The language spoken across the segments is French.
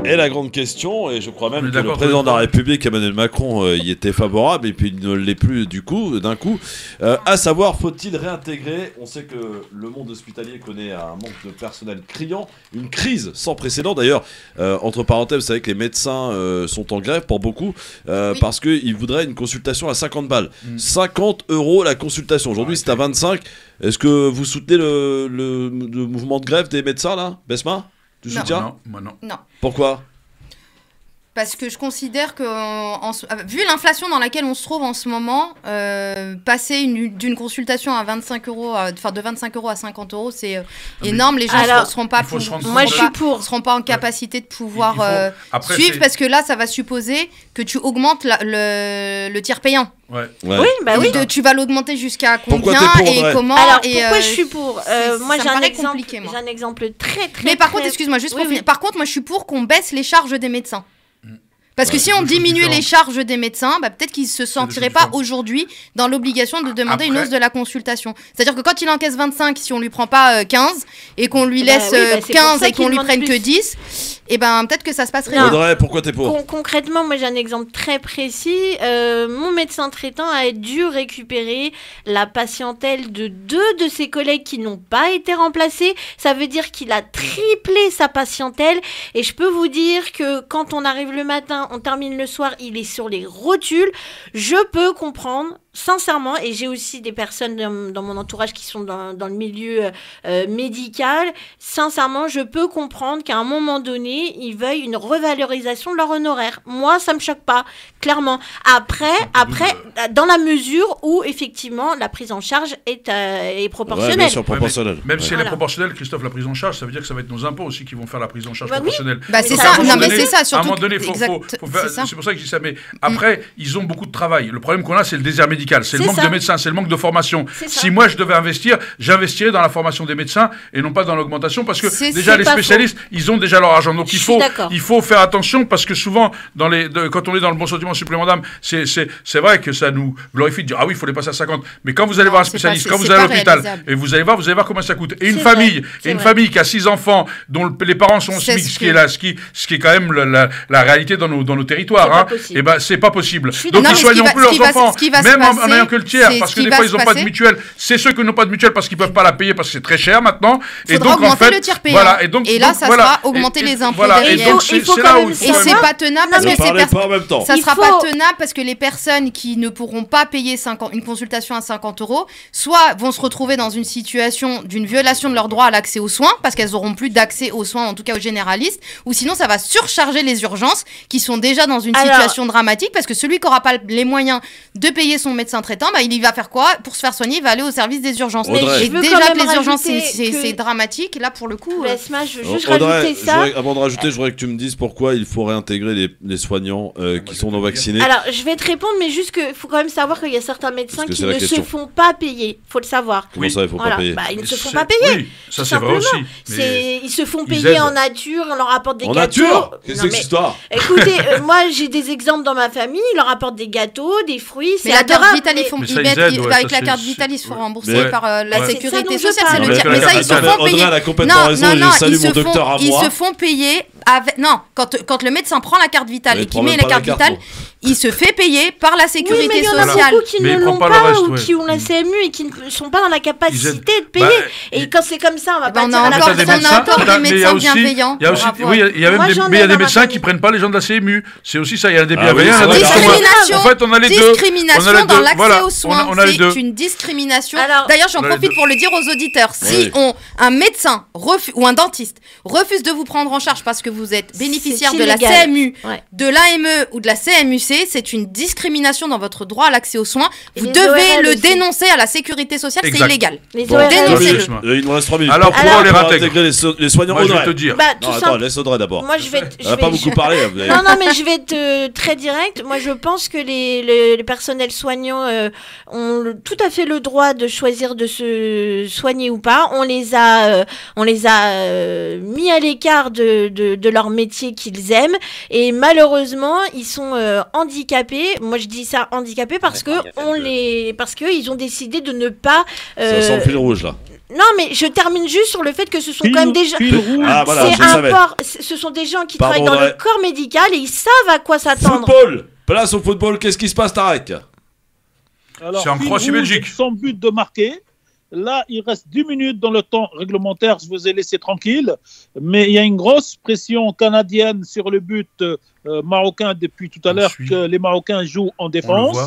Et la grande question, et je crois même que le président de la République, Emmanuel Macron, y était favorable, et puis il ne l'est plus d'un coup, à savoir, faut-il réintégrer? On sait que le monde hospitalier connaît un manque de personnel criant, une crise sans précédent. D'ailleurs, entre parenthèses, vous savez que les médecins sont en grève pour beaucoup, parce qu'ils voudraient une consultation à 50 balles. 50 € la consultation. Aujourd'hui, c'est à 25. Est-ce que vous soutenez le mouvement de grève des médecins, là, Besma? Tu soutiens? Non, moi non. Non. Pourquoi? Parce que je considère que, vu l'inflation dans laquelle on se trouve en ce moment, passer d'une consultation à 25 €, enfin de 25 € à 50 €, c'est énorme. Les gens ne seront pas, seront pas en capacité de pouvoir suivre, parce que là, ça va supposer que tu augmentes le tiers payant. Ouais. Oui, bah oui. Tu vas l'augmenter jusqu'à combien et comment? Alors pourquoi je suis pour? Moi j'ai un exemple très. Mais par contre, excuse-moi, juste pour finir. Par contre, moi je suis pour qu'on baisse les charges des médecins. Parce que si on diminuait les charges des médecins, peut-être qu'ils ne se sentiraient pas aujourd'hui dans l'obligation de demander une hausse de la consultation. C'est-à-dire que quand il encaisse 25, si on ne lui prend pas 15 et qu'on lui laisse 15 et qu'on lui prenne que 10, et peut-être que ça se passerait. Audrey, pourquoi t'es pour? Concrètement, moi j'ai un exemple très précis. Mon médecin traitant a dû récupérer la patientèle de 2 de ses collègues qui n'ont pas été remplacés. Ça veut dire qu'il a triplé sa patientèle. Et je peux vous dire que quand on arrive le matin, on termine le soir, il est sur les rotules. Je peux comprendre, sincèrement, et j'ai aussi des personnes dans mon entourage qui sont dans le milieu médical. Sincèrement, je peux comprendre qu'à un moment donné, ils veuillent une revalorisation de leur honoraire. Moi, ça me choque pas, clairement. Après, dans la mesure où, effectivement, la prise en charge est proportionnelle. Ouais, bien sûr, proportionnelle. Même si elle est proportionnelle, Christophe, la prise en charge, ça veut dire que ça va être nos impôts aussi qui vont faire la prise en charge proportionnelle. C'est ça, c'est ça, surtout. À un moment donné, c'est pour ça que je dis ça. Mais après, ils ont beaucoup de travail. Le problème qu'on a, c'est le désert médical. C'est le manque de médecins, c'est le manque de formation. Si moi, je devais investir, j'investirais dans la formation des médecins et non pas dans l'augmentation, parce que déjà, les spécialistes, ils ont déjà leur argent. Donc, il faut faire attention, parce que souvent, quand on est dans le bon sentiment supplément d'âme, c'est vrai que ça nous glorifie de dire, ah oui, il faut les passer à 50. Mais quand vous allez voir un spécialiste, quand vous allez à l'hôpital, et vous allez voir combien ça coûte. Et une famille qui a 6 enfants, dont les parents sont au SMIC, ce qui est quand même la réalité dans nos territoires, et c'est pas possible. Donc, ils soignent plus leurs enfants, même en n'ayant que le tiers, parce que des fois, ils n'ont pas de mutuelle. C'est ceux qui n'ont pas de mutuelle parce qu'ils ne peuvent pas la payer, parce que c'est très cher maintenant. Et donc, en fait, le tiers payant. Et là, ça sera augmenter les impôts derrière. Et c'est pas tenable, parce que ça sera pas tenable, parce que les personnes qui ne pourront pas payer une consultation à 50 €, soit vont se retrouver dans une situation d'une violation de leur droit à l'accès aux soins, parce qu'elles n'auront plus d'accès aux soins, en tout cas aux généralistes, ou sinon ça va surcharger les urgences, qui sont déjà dans une situation dramatique, parce que celui qui n'aura pas les moyens de payer son médecin traitant, il va faire quoi? Pour se faire soigner, il va aller au service des urgences. Et déjà que les urgences, c'est dramatique. Là, pour le coup... je veux juste rajouter ça. Avant de rajouter, je voudrais que tu me dises pourquoi il faut réintégrer les soignants qui sont non vaccinés. Alors, je vais te répondre, mais juste qu'il faut quand même savoir qu'il y a certains médecins qui ne se font pas payer. Il faut le savoir. Comment ça, il ne faut pas payer? Ils ne se font pas payer. Oui, ça c'est vrai aussi. Ils se font payer en nature, on leur apporte des gâteaux. En nature? Qu'est-ce que c'est histoire? Écoutez, moi j'ai des exemples dans ma famille, ils leur apportent des gâteaux, des fruits. Mais la carte vitale, avec la carte vitale, ils se font rembourser par la sécurité sociale. C'est le tiers. Mais ça, ils se font payer. Non, ils se font payer. Non, quand le médecin prend la carte vitale et qu'il met la carte vitale, il se fait payer par la sécurité sociale. Mais il y en a beaucoup qui ne l'ont pas ou qui ont la CMU et qui ne sont pas dans la capacité de payer. Et quand c'est comme ça, on va pas dire... On a encore des médecins bienveillants. Oui, il y a des médecins qui ne prennent pas les gens de la CMU. C'est aussi ça, il y a des bienveillants. Discrimination dans l'accès aux soins. C'est une discrimination. D'ailleurs, j'en profite pour le dire aux auditeurs. Si un médecin ou un dentiste refuse de vous prendre en charge parce que vous êtes bénéficiaire de la CMU, de l'AME ou de la CMUC, c'est une discrimination dans votre droit à l'accès aux soins. Vous devez le dénoncer à la sécurité sociale, c'est illégal. Dénoncez-le. Il nous reste 3 minutes. Alors, pourquoi les réintégrer les soignants? Moi, je vais te dire. Attends, laisse Audrey d'abord. Moi, je vais. On n'a pas beaucoup parlé. Non, mais je vais être très direct. Moi, je pense que les personnels soignants ont tout à fait le droit de choisir de se soigner ou pas. On les a mis à l'écart de leur métier qu'ils aiment, et malheureusement ils sont handicapés. Moi je dis ça handicapés parce que ils ont décidé de ne pas ça sent le fil rouge là. Non, mais je termine juste sur le fait que ce sont quand même des gens. Ce sont des gens qui travaillent dans le corps médical et ils savent à quoi s'attendre. Football. Place au football. Qu'est-ce qui se passe, Tarek? C'est en Croatie-Belgique. Sans but de marquer. Là, il reste 10 minutes dans le temps réglementaire. Je vous ai laissé tranquille. Mais il y a une grosse pression canadienne sur le but marocain depuis tout à l'heure que les Marocains jouent en défense.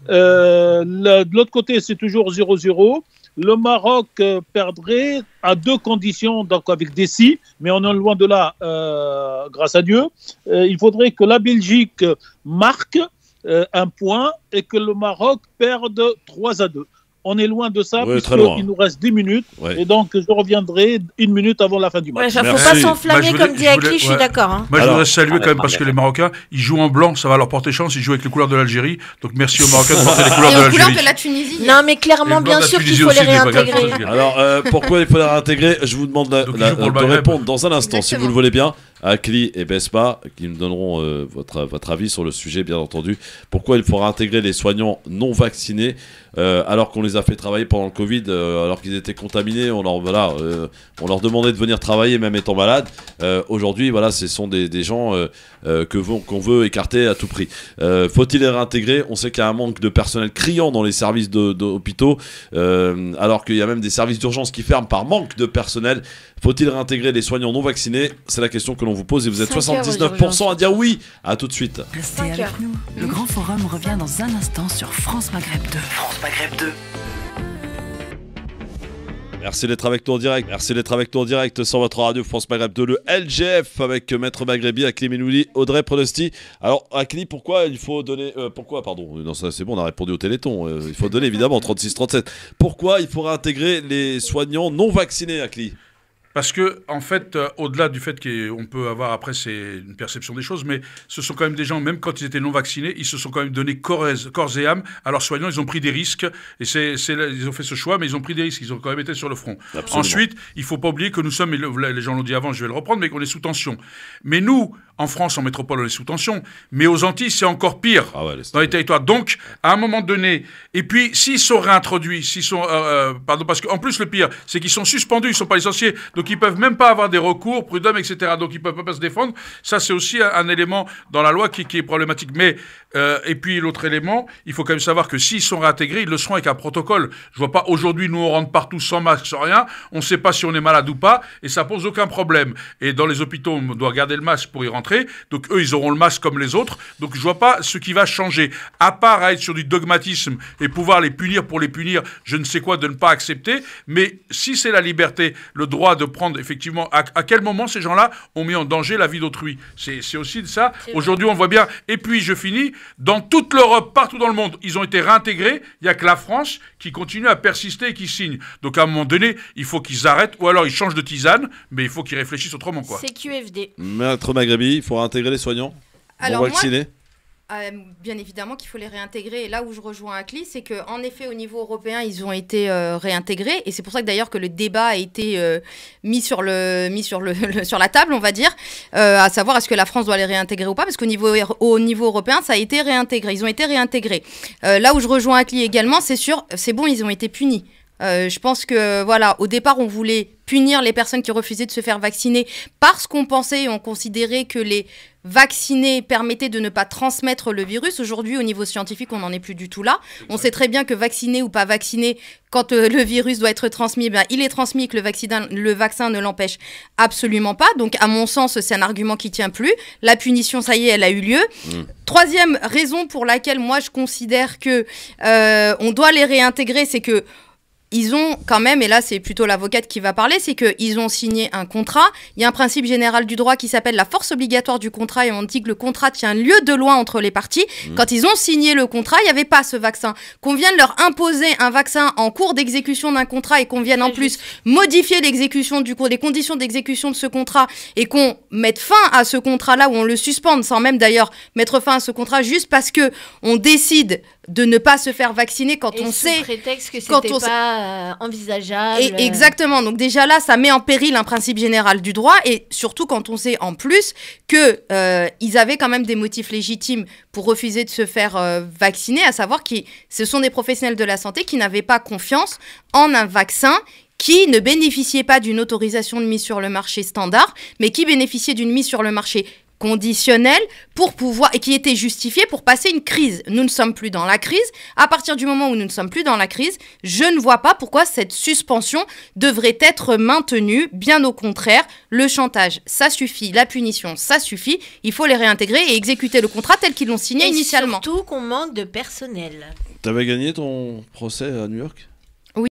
De l'autre côté, c'est toujours 0-0. Le Maroc perdrait à 2 conditions, donc avec des si, mais on est loin de là, grâce à Dieu. Il faudrait que la Belgique marque un point et que le Maroc perde 3-2. On est loin de ça, puisqu'il nous reste 10 minutes. Et donc, je reviendrai 1 minute avant la fin du match. Il ne faut pas s'enflammer, comme dit Akli, je suis d'accord. Hein. Moi, je voudrais saluer quand même, parce que les Marocains, ils jouent en blanc, ça va leur porter chance, ils jouent avec les couleurs de l'Algérie. Donc, merci aux Marocains de porter les couleurs de l'Algérie. Et aux couleurs de la Tunisie. Non, mais clairement, bien sûr qu'il faut les réintégrer. Alors, pourquoi il faut les réintégrer? Je vous demande de répondre dans un instant, si vous le voulez bien. Akli et Bespa, qui nous donneront votre avis sur le sujet, bien entendu. Pourquoi il faut réintégrer les soignants non vaccinés alors qu'on les a fait travailler pendant le Covid, alors qu'ils étaient contaminés, on leur demandait de venir travailler même étant malades. Aujourd'hui, voilà, ce sont des gens qu'on veut écarter à tout prix. Faut-il les réintégrer? On sait qu'il y a un manque de personnel criant dans les services d'hôpitaux, alors qu'il y a même des services d'urgence qui ferment par manque de personnel. Faut-il réintégrer les soignants non vaccinés? C'est la question que l'on vous pose et vous êtes 79% à dire oui. À tout de suite. Restez avec nous. Le Grand Forum revient dans un instant sur France Maghreb 2. France Maghreb 2. Merci d'être avec nous en direct. Merci d'être avec nous en direct sur votre radio France Maghreb 2, le LGF avec Maître Maghrebi, Akli Menouli, Audrey Pronosti. Alors Akli, pourquoi il faut donner non, ça c'est bon, on a répondu au Téléthon. Il faut donner évidemment 36-37. Pourquoi il faut réintégrer les soignants non vaccinés, Akli? Parce que, en fait, au-delà du fait qu'on peut avoir, après, c'est une perception des choses, mais ce sont quand même des gens, même quand ils étaient non vaccinés, ils se sont quand même donné corps et âme à leurs soignants, ils ont pris des risques, et ils ont fait ce choix, mais ils ont pris des risques, ils ont quand même été sur le front. Absolument. Ensuite, il ne faut pas oublier que nous sommes, les gens l'ont dit avant, je vais le reprendre, mais qu'on est sous tension. Mais nous, en France, en métropole, on est sous tension, mais aux Antilles, c'est encore pire dans les territoires. Donc, à un moment donné, et puis, s'ils sont réintroduits, parce qu'en plus, le pire, c'est qu'ils sont suspendus, ils ne sont pas licenciés, donc ils ne peuvent même pas avoir des recours, prud'hommes, etc. Donc ils ne peuvent pas se défendre. Ça, c'est aussi un élément dans la loi qui est problématique. Mais, et puis l'autre élément, il faut quand même savoir que s'ils sont réintégrés, ils le seront avec un protocole. Je ne vois pas aujourd'hui, nous, on rentre partout sans masque, sans rien. On ne sait pas si on est malade ou pas, et ça pose aucun problème. Et dans les hôpitaux, on doit garder le masque pour y rentrer. Donc eux, ils auront le masque comme les autres. Donc je ne vois pas ce qui va changer. À part à être sur du dogmatisme et pouvoir les punir pour les punir, je ne sais quoi, de ne pas accepter. Mais si c'est la liberté, le droit de prendre, effectivement, à quel moment ces gens-là ont mis en danger la vie d'autrui? C'est aussi de ça. Aujourd'hui, on voit bien. Et puis, je finis, dans toute l'Europe, partout dans le monde, ils ont été réintégrés. Il n'y a que la France qui continue à persister et qui signe. Donc, à un moment donné, il faut qu'ils arrêtent, ou alors ils changent de tisane, mais il faut qu'ils réfléchissent autrement, quoi. C'est QFD. Maître Maghrebi, il faut réintégrer les soignants non vaccinés? Bien évidemment qu'il faut les réintégrer. Et là où je rejoins Akli, c'est qu'en effet, au niveau européen, ils ont été réintégrés. Et c'est pour ça que d'ailleurs que le débat a été mis sur la table, on va dire, à savoir est-ce que la France doit les réintégrer ou pas, parce qu'au niveau européen, ça a été réintégré. Ils ont été réintégrés. Là où je rejoins Akli également, c'est sûr, c'est bon, ils ont été punis. Je pense que, voilà, au départ, on voulait punir les personnes qui refusaient de se faire vacciner parce qu'on pensait et on considérait que les vaccinés permettaient de ne pas transmettre le virus. Aujourd'hui, au niveau scientifique, on n'en est plus du tout là. On sait très bien que vacciné ou pas vacciné, quand le virus doit être transmis, il est transmis et que le vaccin ne l'empêche absolument pas. Donc, à mon sens, c'est un argument qui ne tient plus. La punition, ça y est, elle a eu lieu. Troisième raison pour laquelle moi, je considère que on doit les réintégrer, c'est que ils ont quand même, et là c'est plutôt l'avocate qui va parler, c'est qu'ils ont signé un contrat. Il y a un principe général du droit qui s'appelle la force obligatoire du contrat et on dit que le contrat tient lieu de loi entre les parties. Quand ils ont signé le contrat, il n'y avait pas ce vaccin. Qu'on vienne leur imposer un vaccin en cours d'exécution d'un contrat et qu'on vienne en plus modifier l'exécution du cours, les conditions d'exécution de ce contrat et qu'on mette fin à ce contrat-là ou on le suspende sans même d'ailleurs mettre fin à ce contrat juste parce que on décide de ne pas se faire vacciner quand on sait... sous prétexte que c'était pas envisageable. Et exactement. Donc déjà là, ça met en péril un principe général du droit et surtout quand on sait en plus que ils avaient quand même des motifs légitimes pour refuser de se faire vacciner, à savoir que ce sont des professionnels de la santé qui n'avaient pas confiance en un vaccin qui ne bénéficiaient pas d'une autorisation de mise sur le marché standard, mais qui bénéficiaient d'une mise sur le marché conditionnelle pour pouvoir, et qui était justifiée pour passer une crise. Nous ne sommes plus dans la crise. À partir du moment où nous ne sommes plus dans la crise, je ne vois pas pourquoi cette suspension devrait être maintenue. Bien au contraire, le chantage, ça suffit. La punition, ça suffit. Il faut les réintégrer et exécuter le contrat tel qu'ils l'ont signé initialement. Surtout qu'on manque de personnel. T'avais gagné ton procès à New York ? Oui.